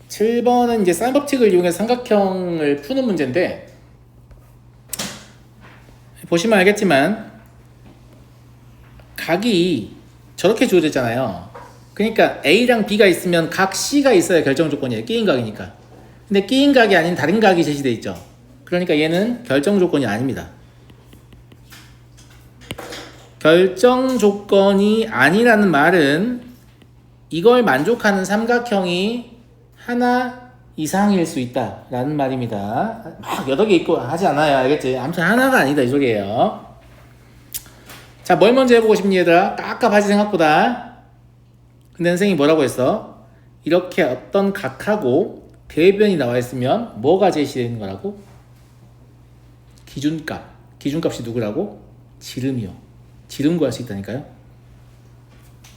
7번은 이제 사인 법칙을 이용해서 삼각형을 푸는 문제인데, 보시면 알겠지만 각이 저렇게 주어졌잖아요. 그러니까 A랑 B가 있으면 각 C가 있어야 결정 조건이에요. 끼인 각이니까. 근데 끼인 각이 아닌 다른 각이 제시되어 있죠. 그러니까 얘는 결정 조건이 아닙니다. 결정 조건이 아니라는 말은 이걸 만족하는 삼각형이 하나 이상일 수 있다 라는 말입니다. 막 여러 개 있고 하지 않아요. 알겠지? 아무튼 하나가 아니다 이 소리예요. 자, 뭘 먼저 해보고 싶니 얘들아? 깝깝하지 생각보다. 근데 선생님이 뭐라고 했어? 이렇게 어떤 각하고 대변이 나와 있으면 뭐가 제시되는 거라고? 기준값. 기준값이 누구라고? 지름이요. 지름 구할 수 있다니까요.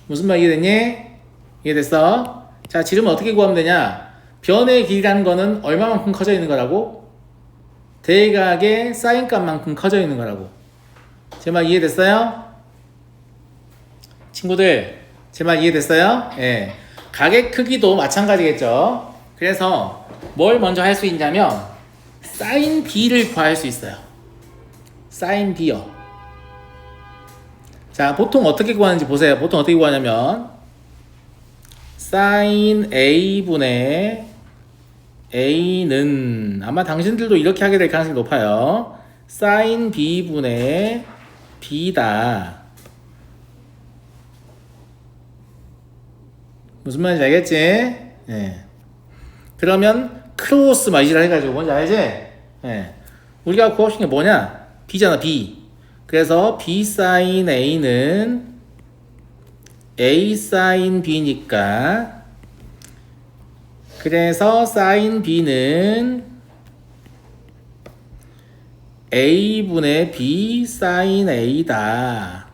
무슨 말 이해됐니? 이해됐어? 자, 지름은 어떻게 구하면 되냐? 변의 길이라는 거는 얼마만큼 커져 있는 거라고? 대각의 사인값만큼 커져 있는 거라고. 제 말 이해됐어요? 친구들, 제 말 이해됐어요? 예. 각의 크기도 마찬가지겠죠. 그래서 뭘 먼저 할 수 있냐면 사인 B를 구할 수 있어요. 사인 B요. 자, 보통 어떻게 구하는지 보세요. 보통 어떻게 구하냐면 사인 A분의 A는 아마 당신들도 이렇게 하게 될 가능성이 높아요. 사인 B분의 B다. 무슨 말인지 알겠지? 예. 그러면 크로스 마이지라 해가지고 뭔지 알지? 예. 우리가 구하고 싶은 게 뭐냐? B잖아, B. 그래서 B 사인 A는 A 사인 B니까 그래서 사인 B는 A분의 B 사인 A다.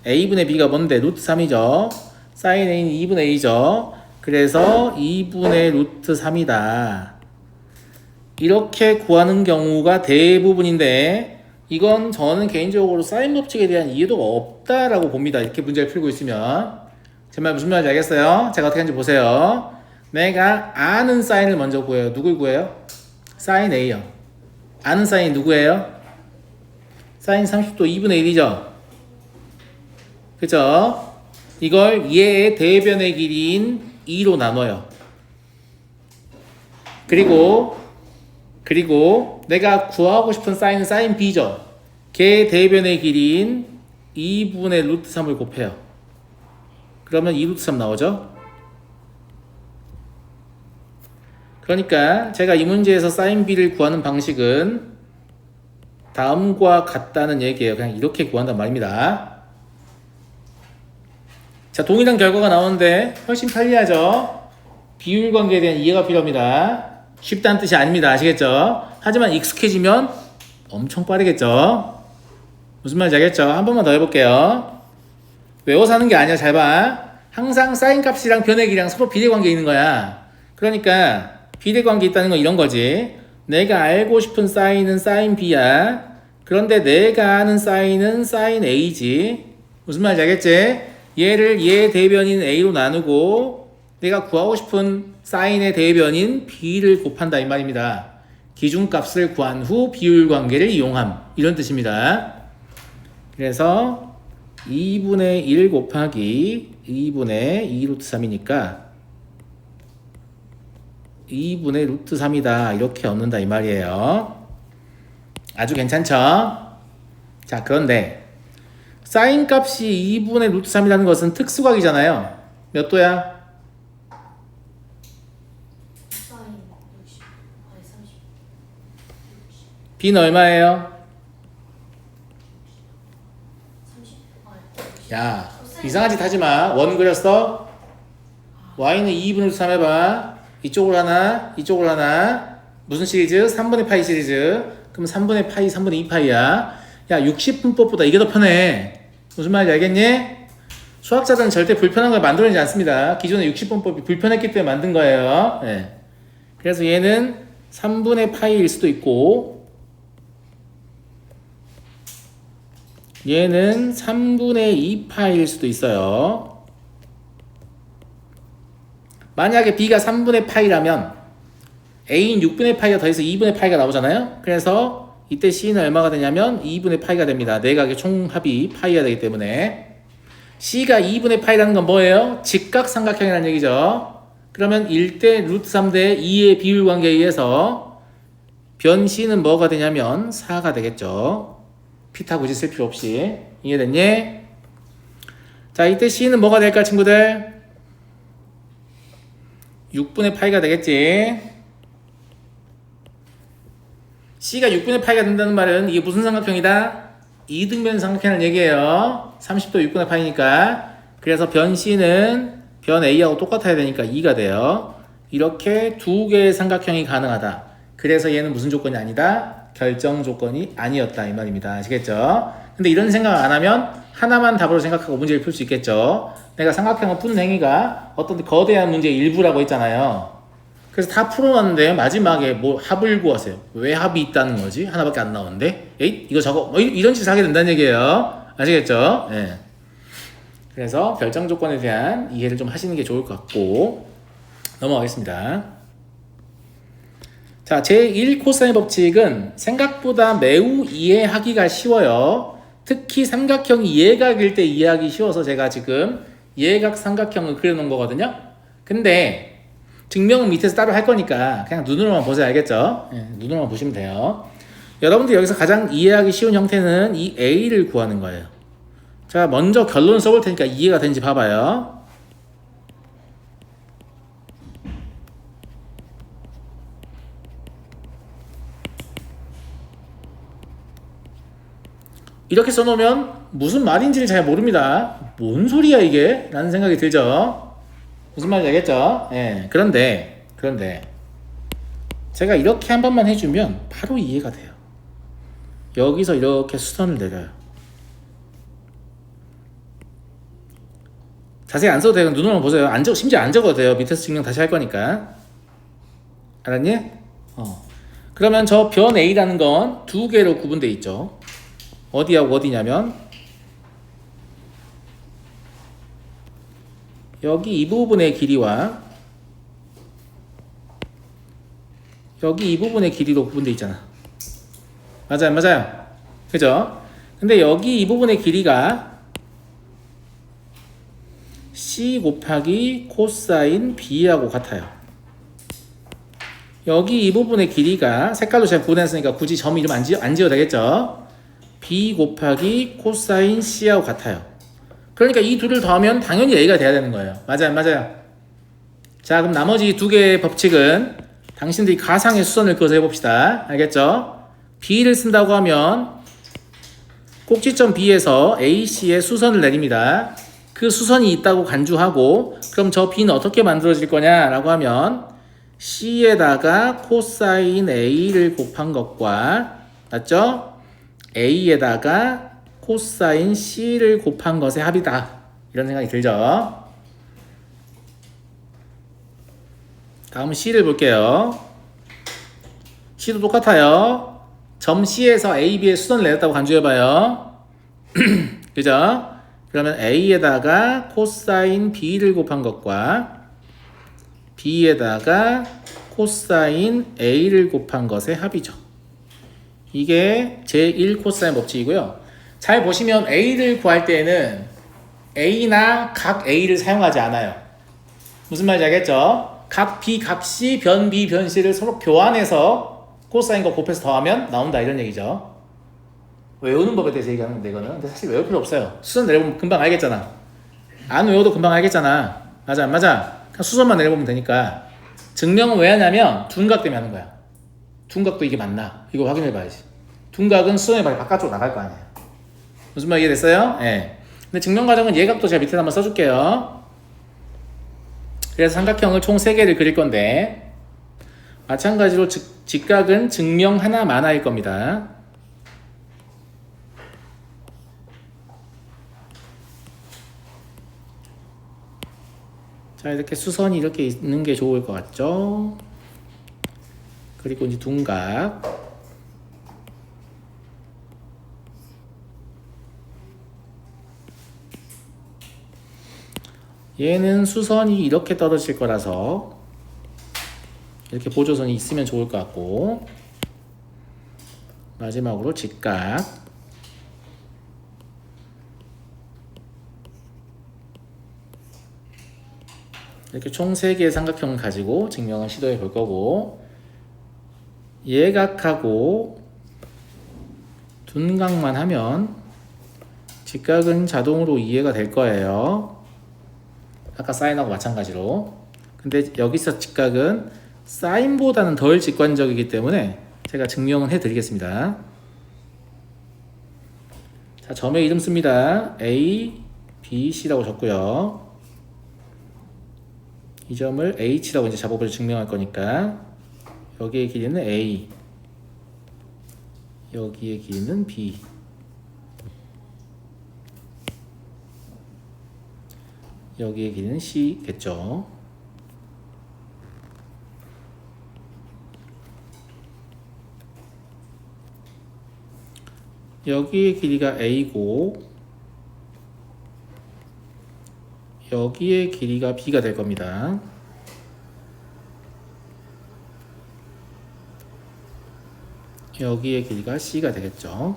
A분의 B가 뭔데? 루트 3이죠. 사인 A는 2분의 A죠. 그래서 2분의 루트 3이다. 이렇게 구하는 경우가 대부분인데 이건 저는 개인적으로 사인 법칙에 대한 이해도가 없다라고 봅니다. 이렇게 문제를 풀고 있으면. 제 말 무슨 말인지 알겠어요? 제가 어떻게 하는지 보세요. 내가 아는 사인을 먼저 구해요. 누굴 구해요? 사인 A요. 아는 사인이 누구예요? 사인 30도 2분의 1이죠. 그죠? 이걸 얘의 대변의 길이인 2로 나눠요. 그리고 내가 구하고 싶은 사인은 사인 B죠. 걔 대변의 길이인 2분의 루트 3을 곱해요. 그러면 2 루트 3 나오죠? 그러니까 제가 이 문제에서 사인 B를 구하는 방식은 다음과 같다는 얘기예요. 그냥 이렇게 구한단 말입니다. 자, 동일한 결과가 나오는데 훨씬 편리하죠? 비율 관계에 대한 이해가 필요합니다. 쉽다는 뜻이 아닙니다. 아시겠죠? 하지만 익숙해지면 엄청 빠르겠죠? 무슨 말인지 알겠죠? 한 번만 더 해볼게요. 외워서 하는 게 아니야. 잘 봐. 항상 사인 값이랑 변의 길이랑 서로 비례관계에 있는 거야. 그러니까 비례관계에 있다는 건 이런 거지. 내가 알고 싶은 사인은 사인 B야. 그런데 내가 아는 사인은 사인 A지. 무슨 말인지 알겠지? 얘를 얘 대변인 A로 나누고 내가 구하고 싶은 사인의 대변인 B를 곱한다 이 말입니다. 기준값을 구한 후 비율 관계를 이용함. 이런 뜻입니다. 그래서 2분의 1 곱하기 2분의 2 루트 3이니까 2분의 루트 3이다. 이렇게 얻는다 이 말이에요. 아주 괜찮죠? 자, 그런데 사인 값이 2분의 루트 3이라는 것은 특수각이잖아요. 몇 도야? B는 얼마예요? 야, 이상한 짓 하지마. 원 그렸어? Y는 2분의 루트 3 해봐. 이쪽으로 하나, 이쪽으로 하나. 무슨 시리즈? 3분의 파이 시리즈. 그럼 3분의 파이, 3분의 2파이야. 야, 60분법보다 이게 더 편해. 무슨 말인지 알겠니? 수학자들은 절대 불편한 걸 만들어내지 않습니다. 기존의 60분법이 불편했기 때문에 만든 거예요. 네. 그래서 얘는 3분의 파이일 수도 있고 얘는 3분의 2파일 수도 있어요. 만약에 b가 3분의 파이라면 a인 6분의 파이가 더해서 2분의 파이가 나오잖아요. 그래서 이때 c는 얼마가 되냐면 2분의 파이가 됩니다. 내각의 총합이 파이가 되기 때문에 c가 2분의 파이라는 건 뭐예요? 직각삼각형이라는 얘기죠. 그러면 1대 루트 3대 2의 비율 관계에 의해서 변 c는 뭐가 되냐면 4가 되겠죠. 피타 굳이 쓸 필요 없이. 이해됐니? 자, 이때 c는 뭐가 될까 친구들? 6분의 파이가 되겠지. c가 6분의 파이가 된다는 말은 이게 무슨 삼각형이다? 이등변 삼각형을 얘기해요. 30도 6분의 파이니까. 그래서 변 c는 변 a하고 똑같아야 되니까 2가 돼요. 이렇게 두 개의 삼각형이 가능하다. 그래서 얘는 무슨 조건이 아니다? 결정 조건이 아니었다 이 말입니다. 아시겠죠? 근데 이런 생각을 안 하면 하나만 답으로 생각하고 문제를 풀 수 있겠죠. 내가 삼각형을 푸는 행위가 어떤 거대한 문제의 일부라고 했잖아요. 그래서 다 풀어놨는데 마지막에 뭐 합을 구하세요. 왜 합이 있다는 거지? 하나밖에 안 나오는데? 에잇 이거 저거 뭐 이런 짓을 하게 된다는 얘기예요. 아시겠죠? 네. 그래서 결정 조건에 대한 이해를 좀 하시는 게 좋을 것 같고 넘어가겠습니다. 자, 제1 코사인 법칙은 생각보다 매우 이해하기가 쉬워요. 특히 삼각형이 예각일 때 이해하기 쉬워서 제가 지금 예각 삼각형을 그려놓은 거거든요. 근데 증명은 밑에서 따로 할 거니까 그냥 눈으로만 보세요. 알겠죠? 네, 눈으로만 보시면 돼요. 여러분들 여기서 가장 이해하기 쉬운 형태는 이 A를 구하는 거예요. 자, 먼저 결론 써볼 테니까 이해가 되는지 봐봐요. 이렇게 써놓으면 무슨 말인지를 잘 모릅니다. 뭔 소리야 이게? 라는 생각이 들죠. 무슨 말인지 알겠죠? 예. 그런데 제가 이렇게 한 번만 해주면 바로 이해가 돼요. 여기서 이렇게 수선을 내려요. 자세히 안 써도 돼요. 눈으로만 보세요. 심지어 안 적어도 돼요. 밑에서 증명 다시 할 거니까. 알았니? 그러면 저 변 A라는 건 두 개로 구분되어 있죠. 어디하고 어디냐면 여기 이 부분의 길이와 여기 이 부분의 길이로 구분되어 있잖아. 맞아요. 그죠? 근데 여기 이 부분의 길이가 C 곱하기 코사인 B하고 같아요. 여기 이 부분의 길이가 색깔로 제가 구분했으니까 굳이 점 이름 안 지어도 되겠죠? B 곱하기 코사인 C하고 같아요. 그러니까 이 둘을 더하면 당연히 A가 돼야 되는 거예요. 맞아요. 자, 그럼 나머지 두 개의 법칙은 당신들이 가상의 수선을 그어서 해봅시다. 알겠죠? B를 쓴다고 하면 꼭지점 B에서 AC에 수선을 내립니다. 그 수선이 있다고 간주하고 그럼 저 B는 어떻게 만들어질 거냐라고 하면 C에다가 코사인 A를 곱한 것과 맞죠? A에다가 코사인 C를 곱한 것의 합이다. 이런 생각이 들죠? 다음은 C를 볼게요. C도 똑같아요. 점 C에서 A, B에 수선을 내렸다고 간주해봐요. 그죠? 그러면 A에다가 코사인 B를 곱한 것과 B에다가 코사인 A를 곱한 것의 합이죠. 이게 제1 코사인 법칙이고요. 잘 보시면 A를 구할 때에는 A나 각 A를 사용하지 않아요. 무슨 말인지 알겠죠? 각 B, 각 C, 변 B, 변 C를 서로 교환해서 코사인과 곱해서 더하면 나온다 이런 얘기죠. 외우는 법에 대해서 얘기하는 건데 이거는 근데 사실 외울 필요 없어요. 수선 내려보면 금방 알겠잖아. 안 외워도 금방 알겠잖아. 맞아 안 맞아? 그냥 수선만 내려보면 되니까. 증명은 왜 하냐면 둔각 때문에 하는 거야. 둔각도 이게 맞나? 이거 확인해 봐야지. 둔각은 수선의 발이 바깥으로 나갈 거 아니에요. 무슨 말 이해됐어요? 예. 근데 증명 과정은 예각도 제가 밑에 한번 써줄게요. 그래서 삼각형을 총 3개를 그릴 건데 마찬가지로 직각은 증명 하나만 할 겁니다. 자, 이렇게 수선이 이렇게 있는 게 좋을 것 같죠? 그리고 이제 둔각. 얘는 수선이 이렇게 떨어질 거라서 이렇게 보조선이 있으면 좋을 것 같고, 마지막으로 직각. 이렇게 총 3개의 삼각형을 가지고 증명을 시도해 볼 거고, 예각하고 둔각만 하면 직각은 자동으로 이해가 될 거예요. 아까 사인하고 마찬가지로. 근데 여기서 직각은 사인보다는 덜 직관적이기 때문에 제가 증명은 해드리겠습니다. 자, 점의 이름 씁니다. A, B, C라고 적고요. 이 점을 H라고 이제 작업을 증명할 거니까 여기의 길이는 A, 여기의 길이는 B. 여기의 길이는 C겠죠. 여기의 길이가 A고 여기의 길이가 B가 될 겁니다. 여기의 길이가 C가 되겠죠.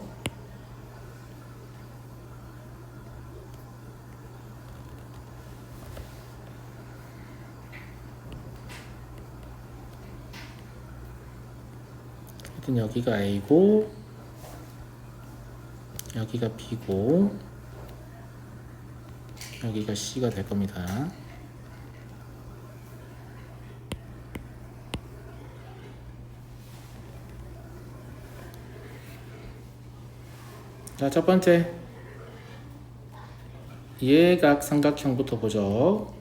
하여튼 여기가 A고 여기가 B고 여기가 C가 될 겁니다. 자, 첫 번째 예각 삼각형부터 보죠.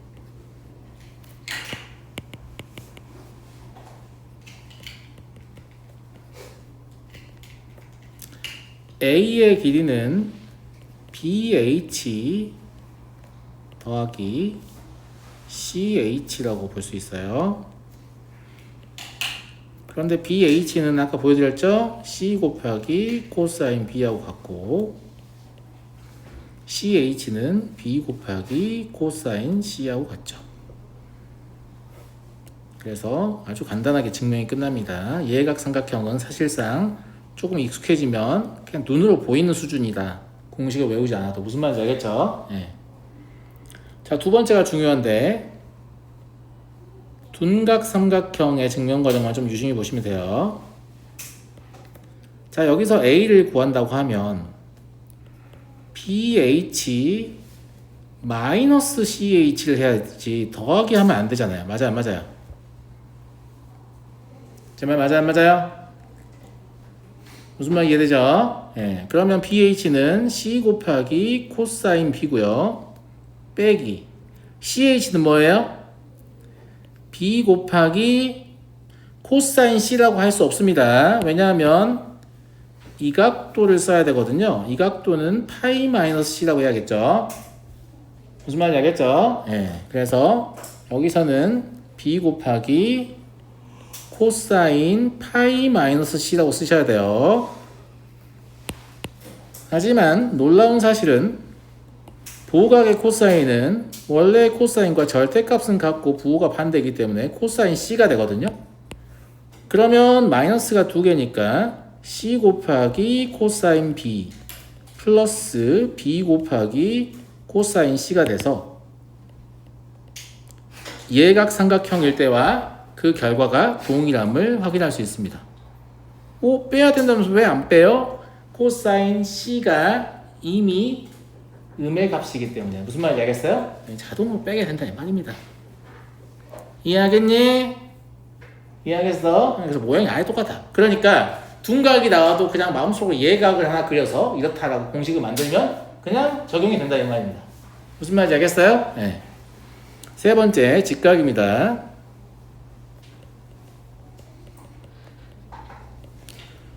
A의 길이는 BH 더하기 CH라고 볼 수 있어요. 그런데 BH는 아까 보여드렸죠? C 곱하기 코사인 B하고 같고 CH는 B 곱하기 코사인 C하고 같죠. 그래서 아주 간단하게 증명이 끝납니다. 예각 삼각형은 사실상 조금 익숙해지면 그냥 눈으로 보이는 수준이다. 공식을 외우지 않아도. 무슨 말인지 알겠죠? 네. 자, 두 번째가 중요한데 둔각 삼각형의 증명 과정만 좀 유심히 보시면 돼요. 자, 여기서 A를 구한다고 하면 BH 마이너스 CH를 해야지 더하기 하면 안 되잖아요. 맞아요, 안 맞아요? 제 말 맞아요, 안 맞아요? 무슨 말 이해되죠? 예, 그러면 BH는 C 곱하기 코사인 B고요. 빼기 CH는 뭐예요? B 곱하기 코사인 C라고 할 수 없습니다. 왜냐하면 이 각도를 써야 되거든요. 이 각도는 파이 마이너스 C라고 해야겠죠. 무슨 말인지 알겠죠? 예, 그래서 여기서는 B 곱하기 코사인 파이 마이너스 C라고 쓰셔야 돼요. 하지만 놀라운 사실은 부호각의 코사인은 원래 코사인과 절대값은 같고 부호가 반대이기 때문에 코사인 C가 되거든요. 그러면 마이너스가 2개니까 C 곱하기 코사인 B 플러스 B 곱하기 코사인 C가 돼서 예각 삼각형일 때와 그 결과가 동일함을 확인할 수 있습니다. 오, 빼야 된다면서 왜 안 빼요? 코사인 C가 이미 음의 값이기 때문에. 무슨 말인지 알겠어요? 자동으로 빼게 된다 이 말입니다. 이해하겠니? 이해하겠어? 그래서 모양이 아예 똑같아. 그러니까 둔각이 나와도 그냥 마음속으로 예각을 하나 그려서 이렇다라고 공식을 만들면 그냥 적용이 된다 이 말입니다. 무슨 말인지 알겠어요? 네. 세 번째 직각입니다.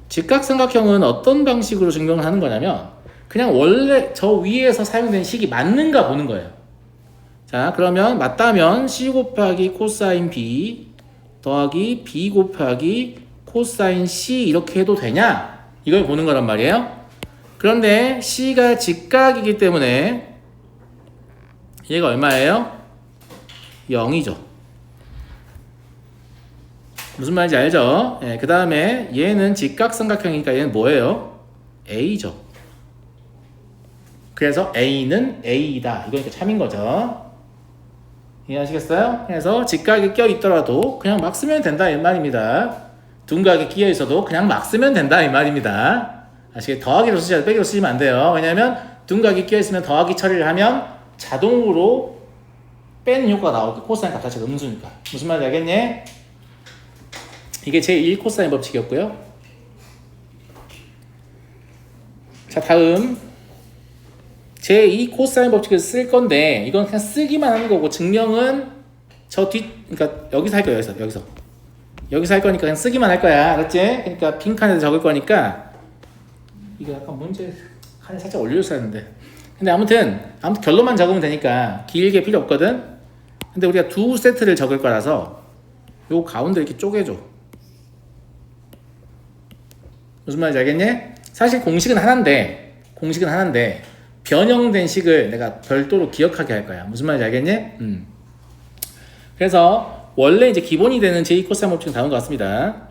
직각삼각형은 어떤 방식으로 증명을 하는 거냐면 그냥 원래 저 위에서 사용된 식이 맞는가 보는 거예요. 자, 그러면 맞다면 C 곱하기 코사인 B 더하기 B 곱하기 코사인 C 이렇게 해도 되냐? 이걸 보는 거란 말이에요. 그런데 C가 직각이기 때문에 얘가 얼마예요? 0이죠. 무슨 말인지 알죠? 예, 그 다음에 얘는 직각삼각형이니까 얘는 뭐예요? A죠. 그래서 A는 A이다. 이거니까 참인 거죠. 이해하시겠어요? 그래서 직각이 껴 있더라도 그냥 막 쓰면 된다 이 말입니다. 둔각이 끼어 있어도 그냥 막 쓰면 된다 이 말입니다. 아시겠? 더하기로 쓰셔야 빼기로 쓰시면 안 돼요. 왜냐하면 둔각이 끼어 있으면 더하기 처리를 하면 자동으로 빼는 효과가 나오고 코사인 값 자체가 음수니까. 무슨 말인지 알겠니? 이게 제1 코사인 법칙이었고요. 자, 다음 제2 코사인 법칙을 쓸 건데 이건 그냥 쓰기만 하는 거고 증명은 그러니까 여기서 할 거예요. 여기서 할 거니까 그냥 쓰기만 할 거야. 알았지? 그러니까 빈 칸에서 적을 거니까 이거 약간 문제 칸에 살짝 올려줬어야 했는데 근데 아무튼 결론만 적으면 되니까 길게 필요 없거든. 근데 우리가 두 세트를 적을 거라서 요 가운데 이렇게 쪼개줘. 무슨 말인지 알겠니? 사실 공식은 하나인데 변형된 식을 내가 별도로 기억하게 할 거야. 무슨 말인지 알겠니? 그래서 원래 이제 기본이 되는 제2 코사인 법칙은 다음과 같습니다.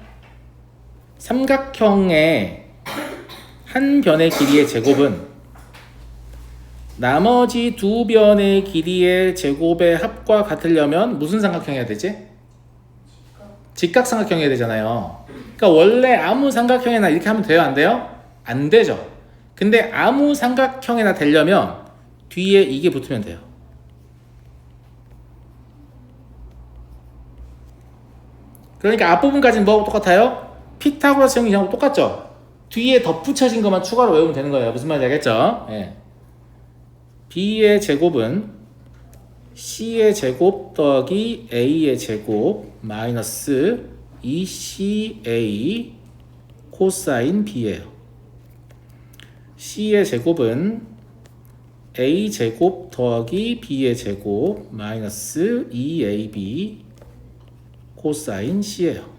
삼각형의 한 변의 길이의 제곱은 나머지 두 변의 길이의 제곱의 합과 같으려면 무슨 삼각형 해야 되지? 직각삼각형 해야 되잖아요. 그러니까 원래 아무 삼각형이나 이렇게 하면 돼요? 안 돼요? 안 되죠. 근데 아무 삼각형이나 되려면 뒤에 이게 붙으면 돼요. 그러니까 앞부분까지는 뭐하고 똑같아요? 피타고라스 정리하고 똑같죠? 뒤에 덧붙여진 것만 추가로 외우면 되는 거예요. 무슨 말인지 알겠죠? 예. B의 제곱은 C의 제곱 더하기 A의 제곱 마이너스 2CA 코사인 B예요. C의 제곱은 A 제곱 더하기 B의 제곱 마이너스 2AB 코사인 C예요.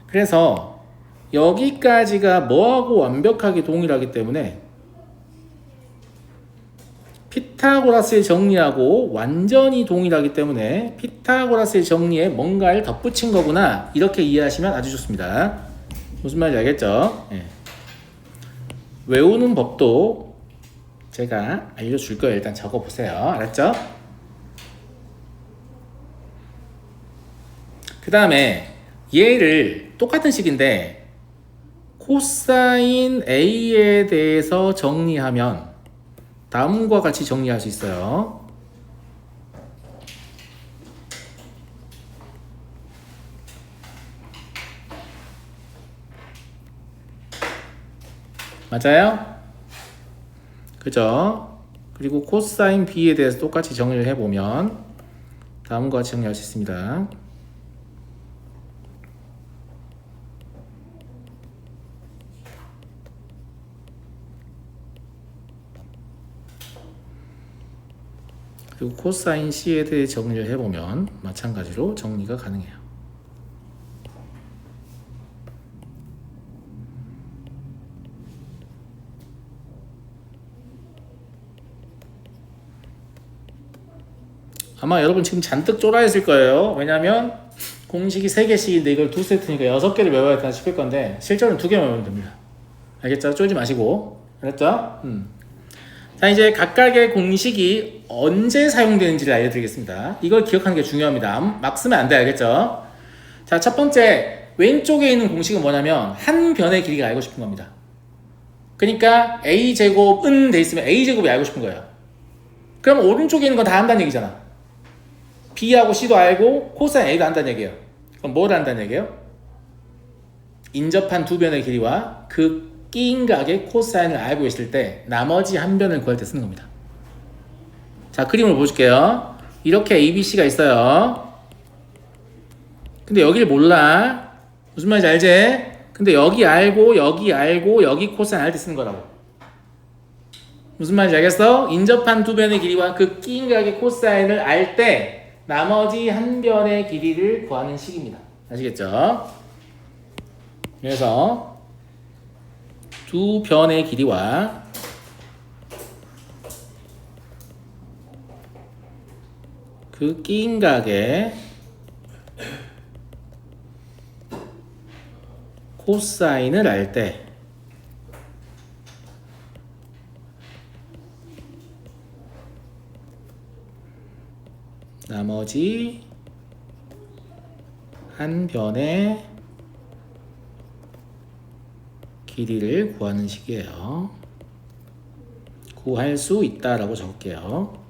그래서 여기까지가 뭐하고 완벽하게 동일하기 때문에 피타고라스의 정리하고 완전히 동일하기 때문에 피타고라스의 정리에 뭔가를 덧붙인 거구나 이렇게 이해하시면 아주 좋습니다. 무슨 말인지 알겠죠? 예. 외우는 법도 제가 알려줄 거예요. 일단 적어보세요. 알았죠? 그 다음에 얘를 똑같은 식인데 코사인 A에 대해서 정리하면 다음과 같이 정리할 수 있어요. 맞아요? 그죠? 그리고 코사인 B에 대해서 똑같이 정리를 해보면 다음과 같이 정리할 수 있습니다. 그리고 코사인 C에 대해 정리를 해보면 마찬가지로 정리가 가능해요. 아마 여러분 지금 잔뜩 쫄아 있을 거예요. 왜냐면 공식이 3개씩인데 이걸 2세트니까 6개를 외워야 되나 싶을 건데 실제로는 2개만 외우면 됩니다. 알겠죠? 쫄지 마시고. 알았죠? 자, 이제 각각의 공식이 언제 사용되는지를 알려드리겠습니다. 이걸 기억하는 게 중요합니다. 막 쓰면 안 돼. 알겠죠? 자, 첫 번째 왼쪽에 있는 공식은 뭐냐면 한 변의 길이가 알고 싶은 겁니다. 그러니까 A제곱은 돼 있으면 A제곱이 알고 싶은 거예요. 그럼 오른쪽에 있는 건 다 한다는 얘기잖아. B하고 C도 알고 코사인 A도 한다는 얘기예요. 그럼 뭘 한다는 얘기예요? 인접한 두 변의 길이와 그 끼인 각의 코사인을 알고 있을 때 나머지 한 변을 구할 때 쓰는 겁니다. 자, 그림을 보여줄게요. 이렇게 ABC가 있어요. 근데 여기를 몰라. 무슨 말인지 알지? 근데 여기 알고 여기 코사인 알 때 쓰는 거라고. 무슨 말인지 알겠어? 인접한 두 변의 길이와 그 끼인 각의 코사인을 알 때 나머지 한 변의 길이를 구하는 식입니다. 아시겠죠? 그래서 두 변의 길이와 그 끼인 각의 코사인을 알 때 나머지 한 변의 길이를 구하는 식이에요. 구할 수 있다라고 적을게요.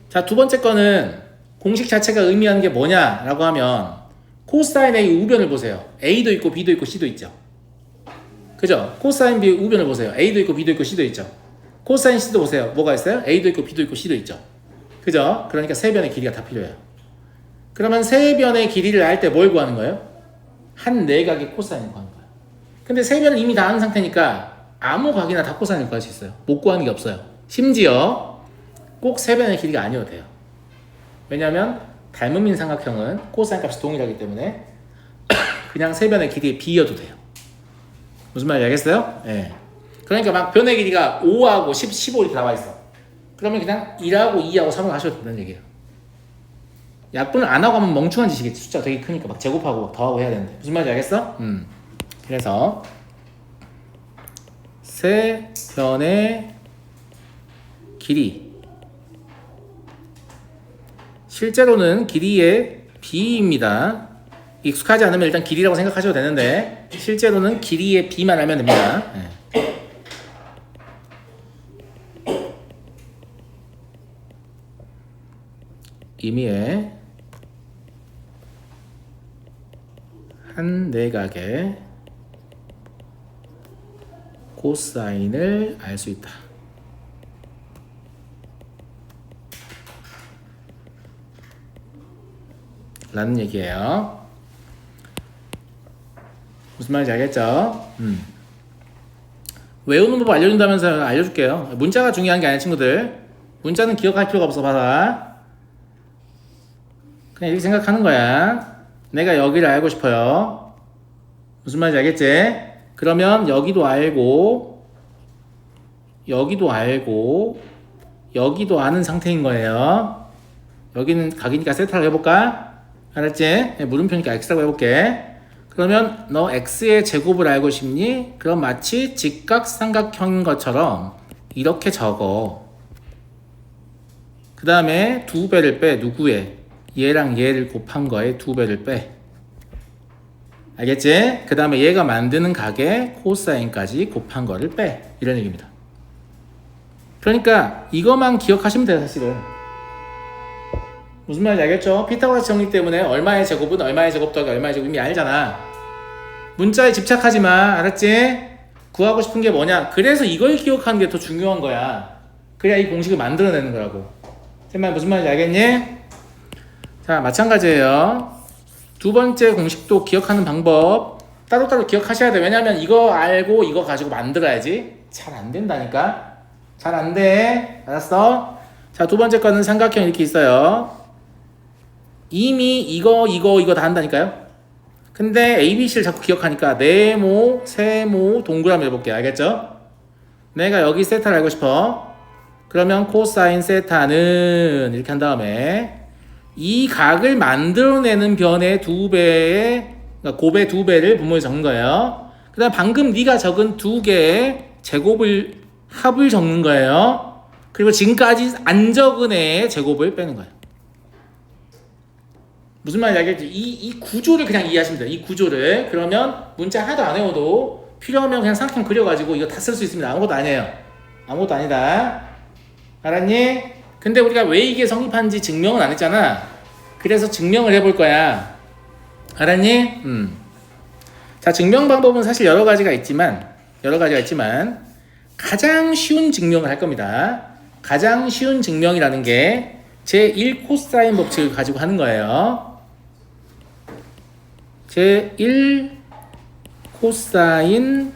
자, 두 번째 거는 공식 자체가 의미하는 게 뭐냐라고 하면 코사인 A 우변을 보세요. A도 있고 B도 있고 C도 있죠. 그죠? 코사인 B 우변을 보세요. A도 있고 B도 있고 C도 있죠. 코사인 C도 보세요. 뭐가 있어요? A도 있고 B도 있고 C도 있죠. 그죠? 그러니까 세 변의 길이가 다 필요해요. 그러면 세 변의 길이를 알 때 뭘 구하는 거예요? 한 내각의 코사인을 구하는 거예요. 근데 세 변을 이미 다 아는 상태니까 아무 각이나 다 코사인을 구할 수 있어요. 못 구하는 게 없어요. 심지어 꼭 세 변의 길이가 아니어도 돼요. 왜냐하면 닮음인 삼각형은 코사인 값이 동일하기 때문에 그냥 세 변의 길이에 B여도 돼요. 무슨 말인지 알겠어요? 예. 그러니까 막 변의 길이가 5하고 10, 15 이렇게 나와 있어. 그러면 그냥 1하고 2하고 3하고 하셔도 된다는 얘기예요. 약분을 안 하고 하면 멍청한 짓이겠지. 숫자가 되게 크니까 막 제곱하고 막 더하고 해야 되는데. 무슨 말인지 알겠어? 그래서 세 변의 길이, 실제로는 길이의 B입니다. 익숙하지 않으면 일단 길이라고 생각하셔도 되는데 실제로는 길이의 B만 알면 됩니다. 네. 임의의 한 내각의 코사인을 알 수 있다. 라는 얘기예요. 무슨 말인지 알겠죠? 외우는 법 알려준다면서 알려줄게요. 문자가 중요한 게 아니야, 친구들. 문자는 기억할 필요가 없어, 봐라. 그냥 이렇게 생각하는 거야. 내가 여기를 알고 싶어요. 무슨 말인지 알겠지? 그러면 여기도 알고, 여기도 알고, 여기도 아는 상태인 거예요. 여기는 각이니까 세타라고 해볼까? 알았지? 물음표니까 x라고 해볼게. 그러면 너 x의 제곱을 알고 싶니? 그럼 마치 직각삼각형인 것처럼 이렇게 적어. 그 다음에 두 배를 빼. 누구의? 얘랑 얘를 곱한 거에 두 배를 빼. 알겠지? 그 다음에 얘가 만드는 각의 코사인까지 곱한 거를 빼. 이런 얘기입니다. 그러니까 이것만 기억하시면 돼요, 사실은. 무슨 말인지 알겠죠? 피타고라스 정리 때문에 얼마의 제곱은 얼마의 제곱 더하기 얼마의 제곱 이미 알잖아. 문자에 집착하지 마. 알았지? 구하고 싶은 게 뭐냐? 그래서 이걸 기억하는 게 더 중요한 거야. 그래야 이 공식을 만들어내는 거라고. 쌤말 무슨 말인지 알겠니? 자, 마찬가지예요. 두 번째 공식도 기억하는 방법 따로따로 기억하셔야 돼. 왜냐면 이거 알고 이거 가지고 만들어야지. 잘 안 된다니까. 잘 안 돼. 알았어? 자, 두 번째 거는 삼각형 이렇게 있어요. 이미 이거 다 한다니까요. 근데 ABC를 자꾸 기억하니까 네모, 세모, 동그라미 해볼게요. 알겠죠? 내가 여기 세타를 알고 싶어. 그러면 코사인 세타는 이렇게 한 다음에 이 각을 만들어내는 변의 두 배의, 그러니까 곱의 두 배를 분모에 적는 거예요. 그 다음 방금 네가 적은 두 개의 제곱을 합을 적는 거예요. 그리고 지금까지 안 적은 애의 제곱을 빼는 거예요. 무슨 말인지 알겠지? 이 구조를 그냥 이해하시면 돼요. 이 구조를. 그러면 문자 하나도 안 외워도 필요하면 그냥 삼각형 그려가지고 이거 다 쓸 수 있습니다. 아무것도 아니에요. 아무것도 아니다. 알았니? 근데 우리가 왜 이게 성립한지 증명은 안 했잖아. 그래서 증명을 해볼 거야. 알았니? 자, 증명 방법은 사실 여러 가지가 있지만 가장 쉬운 증명을 할 겁니다. 가장 쉬운 증명이라는 게 제1 코사인 법칙을 가지고 하는 거예요. 제1 코사인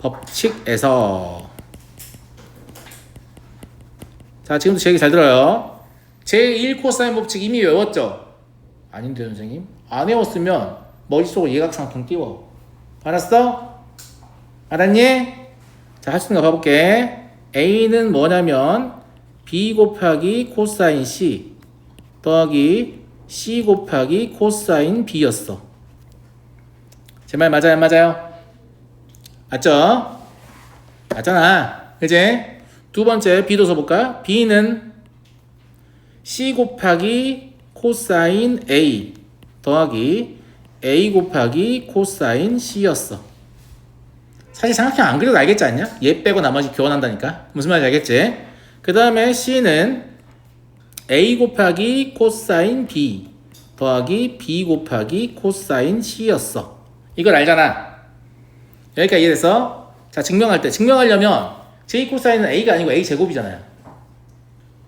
법칙에서, 자, 지금도 제 얘기 잘 들어요. 제1 코사인 법칙 이미 외웠죠? 아닌데 선생님? 안 외웠으면 머릿속으로 예각삼각형 띄워. 알았어? 알았니? 자, 할 수 있는 거 봐볼게. A는 뭐냐면 B 곱하기 코사인 C 더하기 C 곱하기 코사인 B였어. 제 말 맞아요, 안 맞아요? 맞죠? 맞잖아. 그지? 두 번째 B도 써볼까? B는 C 곱하기 코사인 A 더하기 A 곱하기 코사인 C였어. 사실 생각해 안 그래도 알겠지 않냐? 얘 빼고 나머지 교환한다니까. 무슨 말인지 알겠지? 그 다음에 C는 A 곱하기 코사인 B 더하기 B 곱하기 코사인 C였어. 이걸 알잖아. 여기까지 이해됐어? 자, 증명하려면 J 코사인은 A가 아니고 A 제곱이잖아요.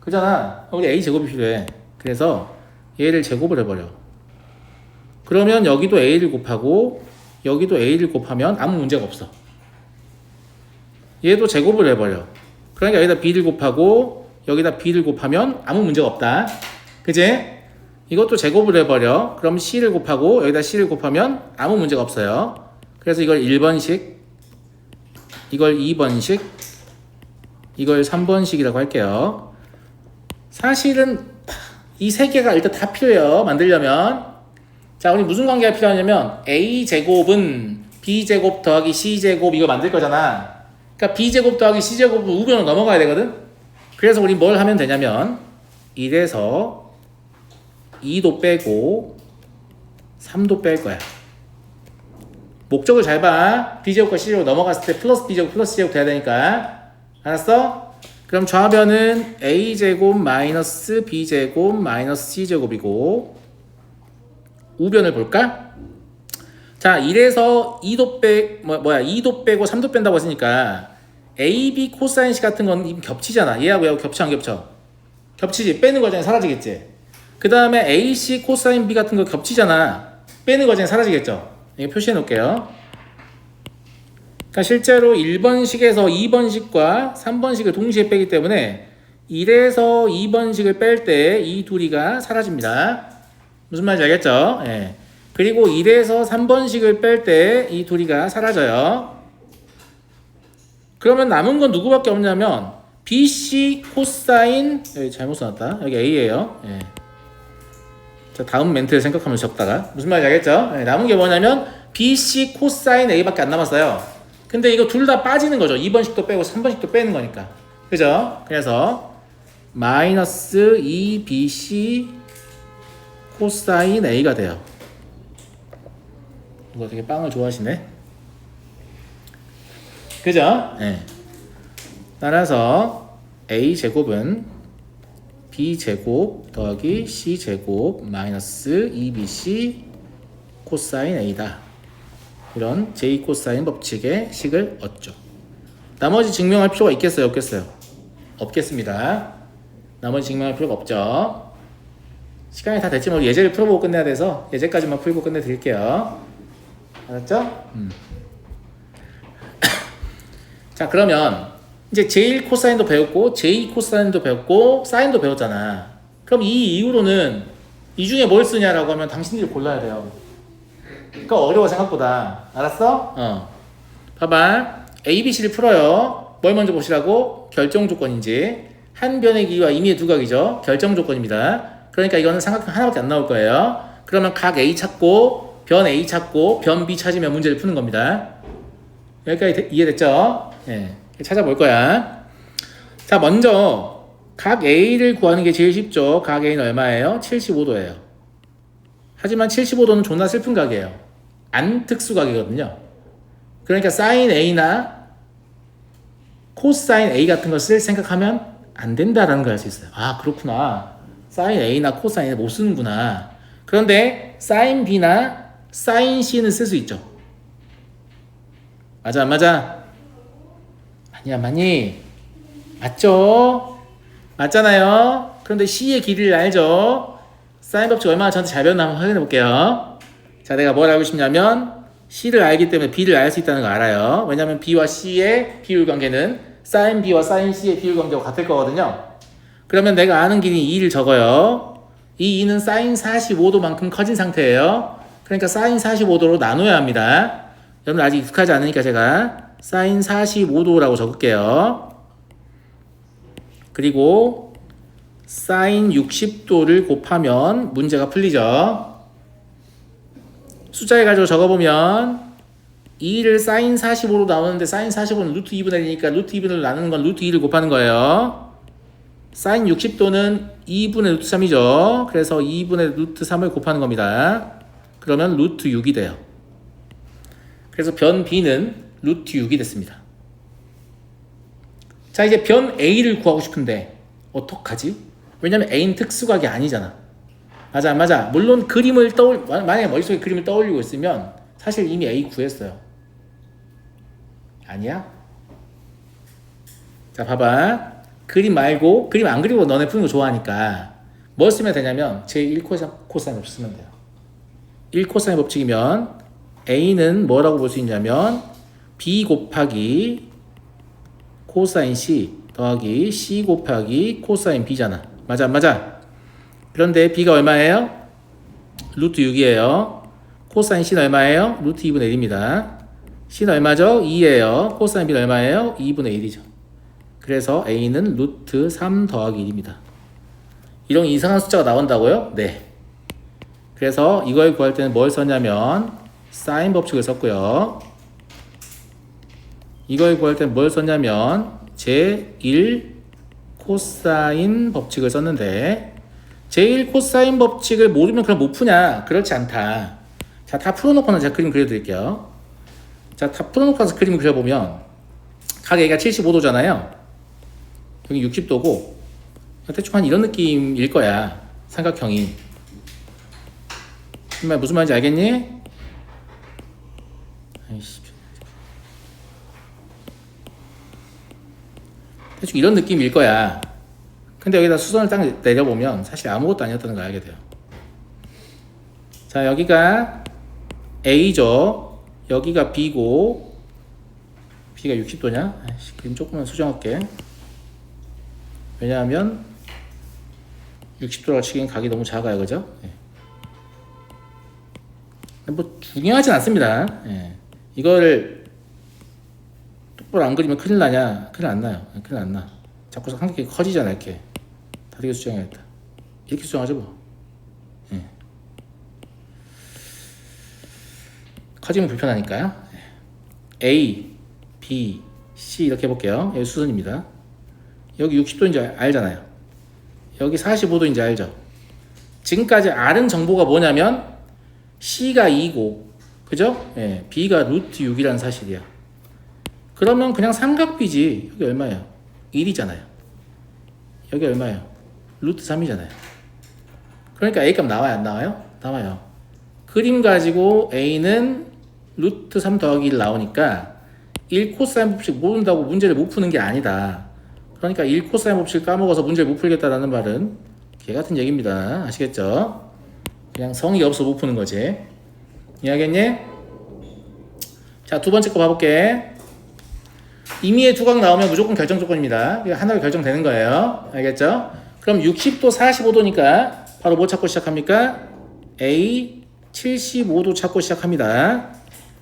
그잖아. 우리 A 제곱이 필요해. 그래서 얘를 제곱을 해버려. 그러면 여기도 A를 곱하고 여기도 A를 곱하면 아무 문제가 없어. 얘도 제곱을 해버려. 그러니까 여기다 B를 곱하고 여기다 B를 곱하면 아무 문제가 없다. 그지? 이것도 제곱을 해버려. 그럼 C를 곱하고 여기다 C를 곱하면 아무 문제가 없어요. 그래서 이걸 1번식, 이걸 2번식, 이걸 3번식이라고 할게요. 사실은 이 세 개가 일단 다 필요해요. 만들려면. 자, 우리 무슨 관계가 필요하냐면 A제곱은 B제곱 더하기 C제곱 이거 만들 거잖아. 그러니까 B제곱 더하기 C제곱은 우변으로 넘어가야 되거든. 그래서 우리 뭘 하면 되냐면 1에서 2도 빼고 3도 뺄 거야. 목적을 잘 봐. B제곱과 C제곱 넘어갔을 때 플러스 B제곱 플러스 C제곱 돼야 되니까. 알았어? 그럼 좌변은 A제곱 마이너스 B제곱 마이너스 C제곱이고 우변을 볼까? 자, 1에서 2도 2도 빼고 3도 뺀다고 했으니까 AB 코사인 C 같은 건 겹치잖아. 얘하고 얘하고 겹쳐 안 겹쳐? 겹치지. 빼는 과정에 사라지겠지. 그 다음에 AC 코사인 B 같은 거 겹치잖아. 빼는 과정에 사라지겠죠. 이거 표시해 놓을게요. 그러니까 실제로 1번식에서 2번식과 3번식을 동시에 빼기 때문에 1에서 2번식을 뺄 때 이 둘이가 사라집니다. 무슨 말인지 알겠죠? 예. 그리고 1에서 3번식을 뺄 때 이 둘이가 사라져요. 그러면 남은 건 누구밖에 없냐면 BC 코사인, 여기 잘못 써놨다. 여기 A예요. 예. 자, 다음 멘트를 생각하면서 적다가 무슨 말인지 알겠죠? 예. 남은 게 뭐냐면 BC 코사인 A밖에 안 남았어요. 근데 이거 둘 다 빠지는 거죠. 2번식도 빼고 3번식도 빼는 거니까. 그죠? 그래서 마이너스 2BC 코사인 A가 돼요. 누가 되게 빵을 좋아하시네. 그죠? 네. 따라서 A제곱은 B제곱 더하기 C제곱 마이너스 2BC 코사인 A다. 이런 J 코사인 법칙의 식을 얻죠. 나머지 증명할 필요가 있겠어요? 없겠어요? 없겠습니다. 나머지 증명할 필요가 없죠. 시간이 다 됐지만 예제를 풀어보고 끝내야 돼서 예제까지만 풀고 끝내드릴게요. 알았죠? 자, 그러면 이제 J 코사인도 배웠고 J 코사인도 배웠고 사인도 배웠잖아. 그럼 이 이후로는 이 중에 뭘 쓰냐라고 하면 당신들이 골라야 돼요. 그러니까 어려워 생각보다. 알았어? 봐봐. ABC를 풀어요. 뭘 먼저 보시라고? 결정 조건인지. 한 변의 길이와 임의의 두각이죠. 결정 조건입니다. 그러니까 이거는 삼각형 하나밖에 안 나올 거예요. 그러면 각 A 찾고 변 A 찾고 변 B 찾으면 문제를 푸는 겁니다. 여기까지 이해됐죠? 네, 찾아볼 거야. 자, 먼저 각 A를 구하는 게 제일 쉽죠. 각 A는 얼마예요? 75도예요. 하지만 75도는 존나 슬픈 각이에요. 안 특수각이거든요. 그러니까 사인 A나 코사인 A 같은 걸 쓸 생각하면 안 된다라는 걸 알 수 있어요. 아, 그렇구나. 사인 A나 코사인을 못 쓰는구나. 그런데 사인 B나 사인 C는 쓸 수 있죠. 맞아, 안 맞아? 많이 맞죠? 맞잖아요. 그런데 C의 길이를 알죠? 사인 법칙 얼마나 저한테 잘 배웠나 한번 확인해 볼게요. 자, 내가 뭘 알고 싶냐면 C를 알기 때문에 B를 알 수 있다는 거 알아요. 왜냐면 B와 C의 비율 관계는 사인 B와 사인 C의 비율 관계와 같을 거거든요. 그러면 내가 아는 길이 2를 적어요. 이 2는 사인 45도만큼 커진 상태예요. 그러니까 사인 45도로 나눠야 합니다. 여러분 아직 익숙하지 않으니까 제가 사인 45도라고 적을게요. 그리고 사인 60도를 곱하면 문제가 풀리죠. 숫자에 가지고 적어보면 2를 사인 45로 나오는데 사인 45는 루트 2분의 1이니까 루트 2분의 1로 나누는 건 루트 2를 곱하는 거예요. 사인 60도는 2분의 루트 3이죠. 그래서 2분의 루트 3을 곱하는 겁니다. 그러면 루트 6이 돼요. 그래서 변 B는 루트 6이 됐습니다. 자, 이제 변 A를 구하고 싶은데 어떡하지? 왜냐면 A는 특수각이 아니잖아. 맞아 안 맞아? 물론 만약에 머릿속에 그림을 떠올리고 있으면 사실 이미 A 구했어요. 아니야? 자, 봐봐. 그림 말고, 그림 안 그리고 너네 푸는 거 좋아하니까 뭘 쓰면 되냐면 제1 코사인 법칙 쓰면 돼요. 1 코사인 법칙이면 A는 뭐라고 볼 수 있냐면 B 곱하기 코사인 C 더하기 C 곱하기 코사인 B잖아. 맞아 안 맞아? 그런데 B가 얼마예요? 루트 6이에요. 코사인 C는 얼마예요? 루트 2분의 1입니다. C는 얼마죠? 2예요. 코사인 B는 얼마예요? 2분의 1이죠. 그래서 A는 루트 3 더하기 1입니다. 이런 이상한 숫자가 나온다고요? 네. 그래서 이걸 구할 때는 뭘 썼냐면 사인 법칙을 썼고요. 이걸 구할 때는 뭘 썼냐면 제1 코사인 법칙을 썼는데 제1 코사인 법칙을 모르면 그럼 못 푸냐? 그렇지 않다. 자, 다 풀어놓고는 제가 그림 그려드릴게요. 자, 다 풀어놓고 나서 그림 그려보면 각 A가 75도잖아요. 여기 60도고 대충 한 이런 느낌일 거야. 삼각형이. 무슨 말인지 알겠니? 아이씨. 대충 이런 느낌일 거야. 근데 여기다 수선을 딱 내려보면 사실 아무것도 아니었다는 걸 알게 돼요. 자, 여기가 A죠. 여기가 B고 B가 60도냐? 아이씨, 그림 조금만 수정할게. 왜냐하면 60도라고 치기엔 각이 너무 작아요. 그죠? 네. 뭐 중요하진 않습니다. 예. 이거를 똑바로 안 그리면 큰일 나냐? 큰일 안 나요. 큰일 안 나. 자꾸 삼각형이 커지잖아. 이렇게 다르게 수정해야겠다. 이렇게 수정하죠 뭐. 예. 커지면 불편하니까요. 예. A, B, C 이렇게 해볼게요. 여기 수선입니다. 여기 60도인지 알잖아요. 여기 45도인지 알죠? 지금까지 R은 정보가 뭐냐면 C가 2고 그죠? 예, B가 루트 6이라는 사실이야. 그러면 그냥 삼각비지. 여기 얼마예요? 1이잖아요. 여기 얼마예요? 루트 3이잖아요. 그러니까 A값 나와요? 안 나와요? 나와요. 그림 가지고 A는 루트 3 더하기 1 나오니까 1 코사인 법칙 모른다고 문제를 못 푸는 게 아니다. 그러니까 1 코사인 법칙을 까먹어서 문제를 못 풀겠다라는 말은 개같은 얘기입니다. 아시겠죠? 그냥 성의 없어 못 푸는 거지. 이해하겠니? 자, 두 번째 거 봐볼게. 임의의 두각 나오면 무조건 결정 조건입니다. 하나로 결정되는 거예요. 알겠죠? 그럼 60도, 45도니까 바로 뭐 찾고 시작합니까? A 75도 찾고 시작합니다.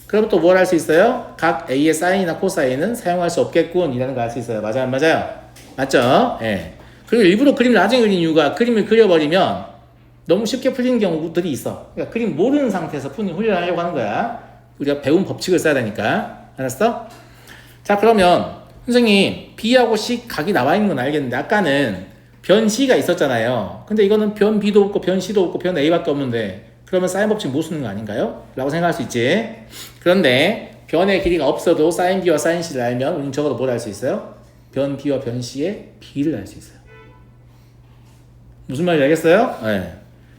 그럼 또 뭘 할 수 있어요? 각 A의 사인이나 코사인은 사용할 수 없겠군 이라는 거 알 수 있어요. 맞아요? 안 맞아요? 맞죠? 예. 그리고 일부러 그림을 나중에 그린 이유가 그림을 그려버리면 너무 쉽게 풀리는 경우들이 있어. 그러니까 그림 모르는 상태에서 푸는 훈련을 하려고 하는 거야. 우리가 배운 법칙을 써야 되니까. 알았어? 자, 그러면 선생님 B하고 C 각이 나와 있는 건 알겠는데 아까는 변 C가 있었잖아요. 근데 이거는 변 B도 없고 변 C도 없고 변 A밖에 없는데 그러면 사인 법칙 못 쓰는 거 아닌가요? 라고 생각할 수 있지. 그런데 변의 길이가 없어도 사인 B와 사인 C를 알면 우리는 적어도 뭘 알 수 있어요? 변 B와 변 C의 B를 알 수 있어요. 무슨 말인지 알겠어요? 네.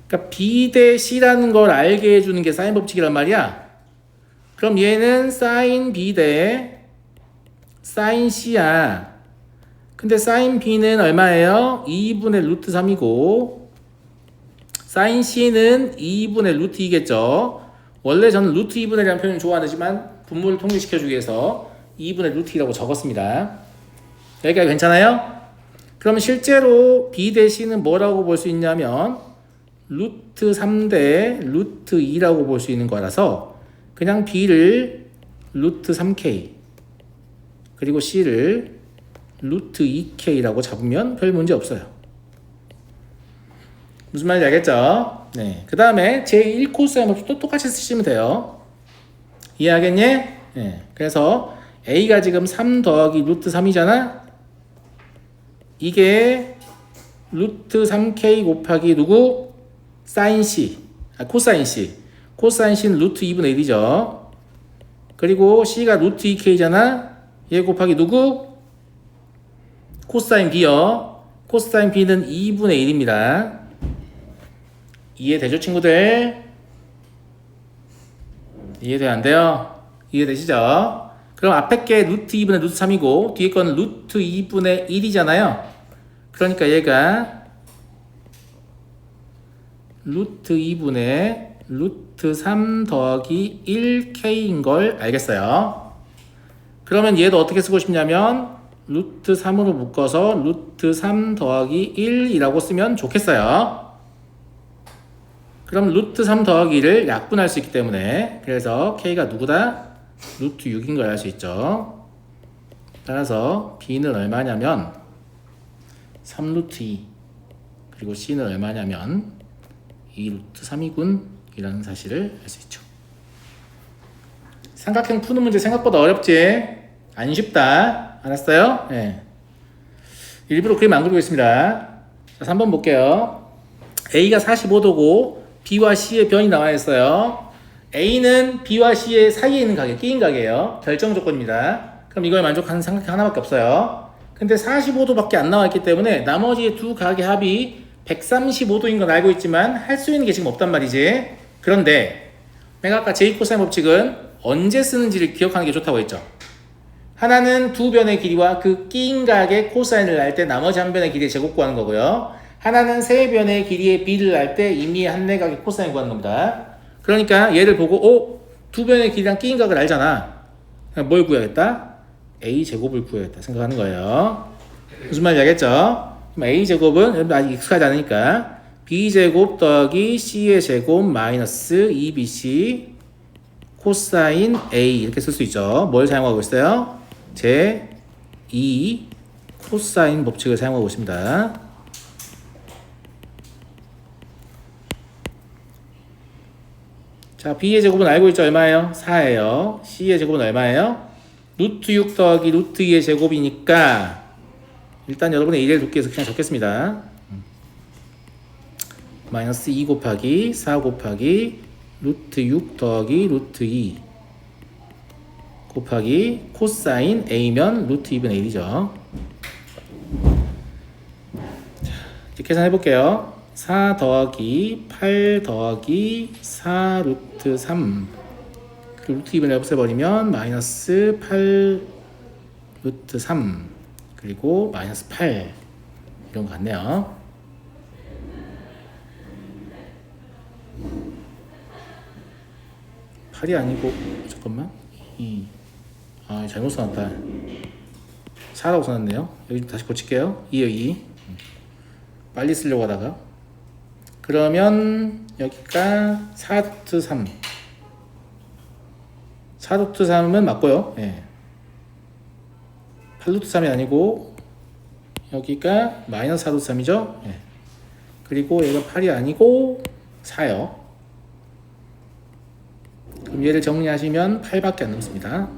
그러니까 B 대 C라는 걸 알게 해주는 게 사인 법칙이란 말이야. 그럼 얘는 사인 B 대 사인 C야. 근데 사인 B는 얼마예요? 2분의 루트 3이고 사인 C는 2분의 루트 2겠죠. 원래 저는 루트 2분의 1이라는 표현을 좋아하지만 분모를 통일시켜주기 위해서 2분의 루트 2라고 적었습니다. 여기까지 괜찮아요? 그러면 실제로 B 대 C는 뭐라고 볼 수 있냐면 루트 3 대 루트 2라고 볼 수 있는 거라서 그냥 B를 루트 3K 그리고 C를 루트 2K라고 잡으면 별 문제 없어요. 무슨 말인지 알겠죠? 네. 그 다음에 제1 코사인 법칙도 똑같이 쓰시면 돼요. 이해하겠니? 네. 그래서 A가 지금 3 더하기 루트 3이잖아? 이게 루트 3K 곱하기 누구? 사인 C. 코사인 C. 코사인 C는 루트 2분의 1이죠. 그리고 C가 루트 2K잖아? 얘 곱하기 누구? 코사인 B요. 코사인 B는 2분의 1입니다. 이해되죠, 친구들? 이해돼, 안 돼요? 이해되시죠? 그럼 앞에 게 루트 2분의 루트 3이고 뒤에 거는 루트 2분의 1이잖아요. 그러니까 얘가 루트 2분의 루트 3 더하기 1K인 걸 알겠어요. 그러면 얘도 어떻게 쓰고 싶냐면 루트 3으로 묶어서 루트 3 더하기 1이라고 쓰면 좋겠어요. 그럼 루트 3 더하기 1을 약분할 수 있기 때문에 그래서 K가 누구다? 루트 6인 걸 알 수 있죠. 따라서 B는 얼마냐면 3루트 2 그리고 C는 얼마냐면 2루트 3이군 이라는 사실을 알 수 있죠. 삼각형 푸는 문제 생각보다 어렵지? 안 쉽다. 알았어요? 네. 일부러 그림 안 그리고 있습니다. 자, 3번 볼게요. A가 45도고 B와 C의 변이 나와 있어요. A는 B와 C의 사이에 있는 가게, 끼인 가게예요. 결정 조건입니다. 그럼 이걸 만족하는 삼각형 하나밖에 없어요. 근데 45도밖에 안 나와 있기 때문에 나머지 두 가게 합이 135도인 건 알고 있지만 할 수 있는 게 지금 없단 말이지. 그런데 내가 아까 제2코사인 법칙은 언제 쓰는지를 기억하는 게 좋다고 했죠. 하나는 두 변의 길이와 그 끼인 각의 코사인을 알 때 나머지 한 변의 길이의 제곱 구하는 거고요. 하나는 세 변의 길이의 비를 알 때 이미 한 내각의 코사인 구하는 겁니다. 그러니까 얘를 보고 두 변의 길이랑 끼인 각을 알잖아. 뭘 구해야겠다? A제곱을 구해야겠다 생각하는 거예요. 무슨 말인지 알겠죠? 그럼 A제곱은 아직 익숙하지 않으니까 B제곱 더하기 C의 제곱 마이너스 2BC 코사인 A 이렇게 쓸 수 있죠. 뭘 사용하고 있어요? 제2 코사인 법칙을 사용하고 있습니다. 자, B의 제곱은 알고 있죠? 얼마예요? 4예요. C의 제곱은 얼마예요? 루트 6 더하기 루트 2의 제곱이니까 일단 여러분의 1을 돕기 위해서 그냥 적겠습니다. 마이너스 2 곱하기 4 곱하기 루트 6 더하기 루트 2 곱하기 코사인 A면 루트 2분의 1이죠. 자, 이제 계산해 볼게요. 4 더하기 8 더하기 4 루트 3 루트 2분의 1 없애버리면 마이너스 8 루트 3 그리고 마이너스 8 이런 거 같네요. 팔이 아니고 잠깐만 잘못 써놨다. 4라고 써놨네요. 여기 다시 고칠게요. 2에요 2 빨리 쓰려고 하다가 그러면 여기가 4루트 3 4루트 3은 맞고요. 예. 8루트 3이 아니고 여기가 마이너스 4루트 3이죠. 예. 그리고 얘가 8이 아니고 4요. 그럼 얘를 정리하시면 8밖에 안 남습니다.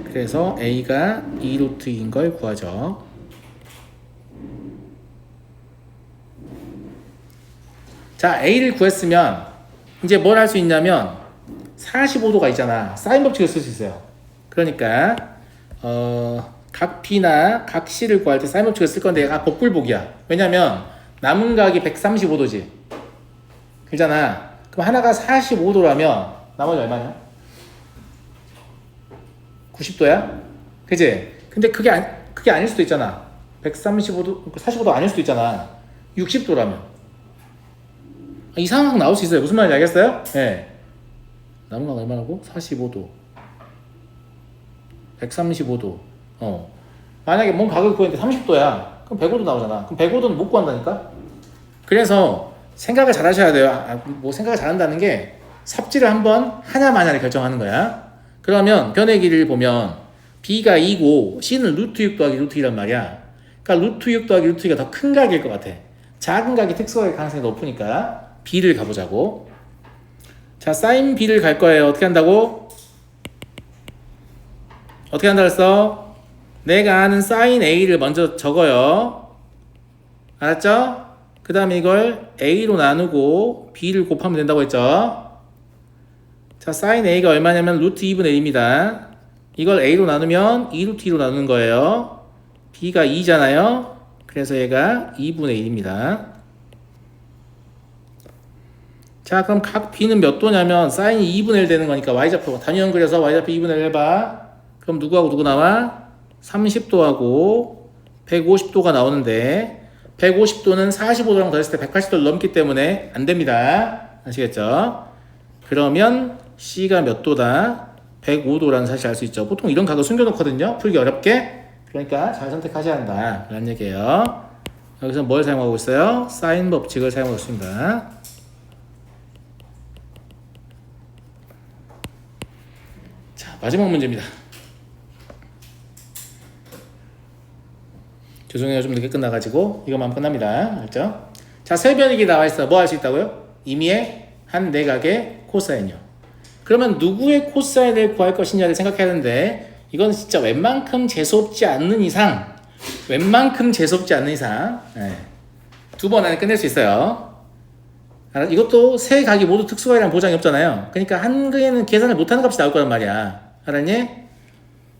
그래서 A가 2루트인 걸 구하죠. 자, A를 구했으면 이제 뭘 할 수 있냐면 45도가 있잖아. 사인 법칙을 쓸 수 있어요. 그러니까 각 B나 각 C를 구할 때 사인 법칙을 쓸 건데 얘가 복불복이야. 왜냐면 남은 각이 135도지. 그잖아. 그럼 하나가 45도라면 나머지 얼마냐? 90도야? 그치? 근데 그게 아닐 수도 있잖아. 135도, 45도 아닐 수도 있잖아. 60도라면. 이 상황 나올 수 있어요. 무슨 말인지 알겠어요? 예. 네. 남은 각 얼마라고? 45도. 135도. 만약에 뭔 각을 구했는데 30도야. 그럼 105도 나오잖아. 그럼 105도는 못 구한다니까? 그래서 생각을 잘 하셔야 돼요. 뭐 생각을 잘 한다는 게 삽질을 한번 하냐 마냐를 결정하는 거야. 그러면 변의 길이를 보면 B가 2고 C는 루트 6 더하기 루트 2란 말이야. 그러니까 루트 6 더하기 루트 2가 더 큰 각일 것 같아. 작은 각이 특수각일 가능성이 높으니까 B를 가보자고. 자, 사인 B를 갈 거예요. 어떻게 한다고? 어떻게 한다 그랬어? 내가 아는 사인 A를 먼저 적어요. 알았죠? 그 다음에 이걸 A로 나누고 B를 곱하면 된다고 했죠? 자, 사인 A가 얼마냐면 루트 2분의 1입니다. 이걸 A로 나누면 2루트 2로 나누는 거예요. B가 2잖아요. 그래서 얘가 2분의 1입니다. 자, 그럼 각 B는 몇 도냐면 사인이 2분의 1 되는 거니까 Y좌표 단위형 그려서 Y좌표 2분의 1 해봐. 그럼 누구하고 누구 나와? 30도하고 150도가 나오는데 150도는 45도랑 더했을 때 180도를 넘기 때문에 안 됩니다. 아시겠죠? 그러면 C가 몇 도다? 105도라는 사실 알 수 있죠. 보통 이런 각을 숨겨놓거든요. 풀기 어렵게. 그러니까 잘 선택하셔야 한다. 라는 얘기예요. 여기서 뭘 사용하고 있어요? 사인 법칙을 사용하고 있습니다. 자, 마지막 문제입니다. 죄송해요. 좀 늦게 끝나가지고 이것만 하면 끝납니다. 알죠? 자, 세변익이 나와있어. 뭐 할 수 있다고요? 임의의 한 내각의 코사인이요. 그러면 누구의 코사인을 구할 것이냐를 생각해야 하는데 이건 진짜 웬만큼 재수없지 않는 이상 네. 2번 안에 끝낼 수 있어요. 이것도 세 각이 모두 특수각이라는 보장이 없잖아요. 그러니까 한 개는 계산을 못하는 값이 나올 거란 말이야. 알았니?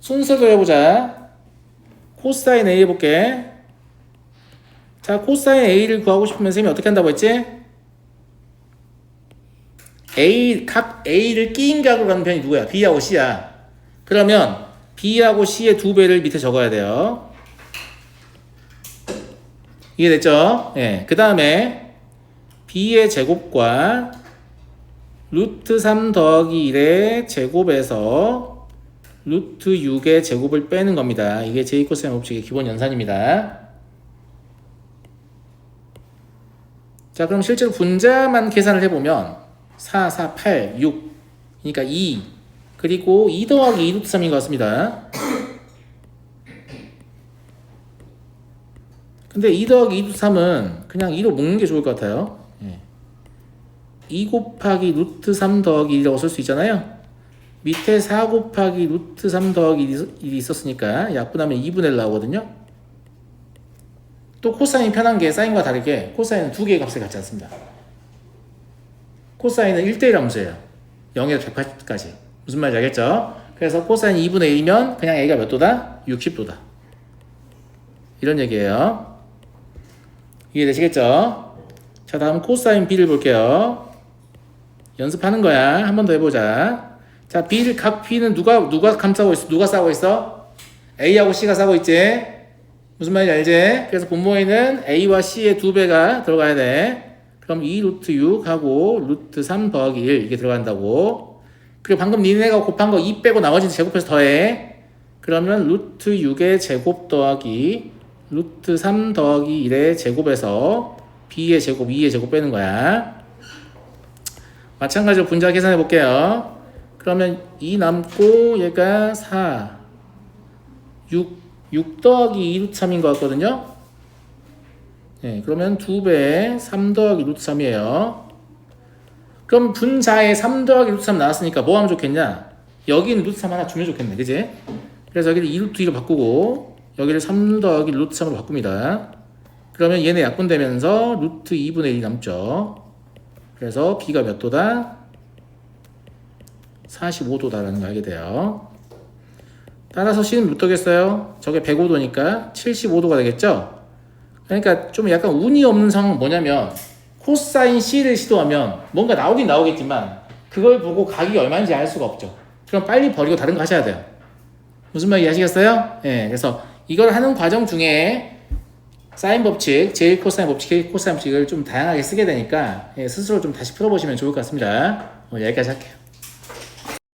순서대로 해보자. 코사인 A 해볼게. 자, 코사인 A를 구하고 싶으면 선생님이 어떻게 한다고 했지? 각 A를 끼인 각으로 가는 편이 누구야? B하고 C야. 그러면 B하고 C의 2배를 밑에 적어야 돼요. 이해됐죠? 예. 그 다음에 B의 제곱과 루트 3 더하기 1의 제곱에서 루트 6의 제곱을 빼는 겁니다. 이게 제2코사인 법칙의 기본 연산입니다. 자, 그럼 실제로 분자만 계산을 해보면 4, 4, 8, 6 그러니까 2 그리고 2 더하기 2 루트 3인 것 같습니다. 근데 2 더하기 2 루트 3은 그냥 2로 묶는 게 좋을 것 같아요. 2 곱하기 루트 3 더하기 1이라고 쓸 수 있잖아요. 밑에 4 곱하기 루트 3 더하기 1이 있었으니까 약분하면 2분의 1 나오거든요. 또 코사인이 편한 게 사인과 다르게 코사인은 두 개의 값을 갖지 않습니다. 코사인은 1대1 함수예요. 0에서 180까지. 무슨 말인지 알겠죠? 그래서 코사인이 2분의 1이면 그냥 A가 몇 도다? 60도다. 이런 얘기예요. 이해되시겠죠? 자, 다음 코사인 B를 볼게요. 연습하는 거야. 한 번 더 해보자. 자, 각 B는 누가 감싸고 있어? 누가 싸고 있어? A하고 C가 싸고 있지? 무슨 말인지 알지? 그래서 분모에는 A와 C의 2배가 들어가야 돼. 그럼 2 루트 6하고 루트 3 더하기 1 이게 들어간다고. 그리고 방금 니네가 곱한 거 2 빼고 나머지는 제곱해서 더해. 그러면 루트 6의 제곱 더하기 루트 3 더하기 1의 제곱에서 B의 제곱, 2의 제곱 빼는 거야. 마찬가지로 분자 계산해 볼게요. 그러면 2 남고 얘가 4, 6 더하기 2 루트 3인 것 같거든요. 네, 그러면 2배 3 더하기 루트 3이에요. 그럼 분자에 3 더하기 루트 3 나왔으니까 뭐 하면 좋겠냐? 여기는 루트 3 하나 주면 좋겠네. 그지? 그래서 여기를 2 루트 2로 바꾸고 여기를 3 더하기 루트 3으로 바꿉니다. 그러면 얘네 약분되면서 루트 2분의 1이 남죠. 그래서 B가 몇 도다? 45도다라는 걸 알게 돼요. 따라서 C는 몇 도겠어요? 저게 105도니까 75도가 되겠죠? 그러니까 좀 약간 운이 없는 상황은 뭐냐면 코사인 C를 시도하면 뭔가 나오긴 나오겠지만 그걸 보고 각이 얼마인지 알 수가 없죠. 그럼 빨리 버리고 다른 거 하셔야 돼요. 무슨 말인지 아시겠어요? 예, 그래서 이걸 하는 과정 중에 사인 법칙, 제1코사인 법칙, 코사인 법칙을 좀 다양하게 쓰게 되니까 스스로 좀 다시 풀어보시면 좋을 것 같습니다. 오늘 여기까지 할게요.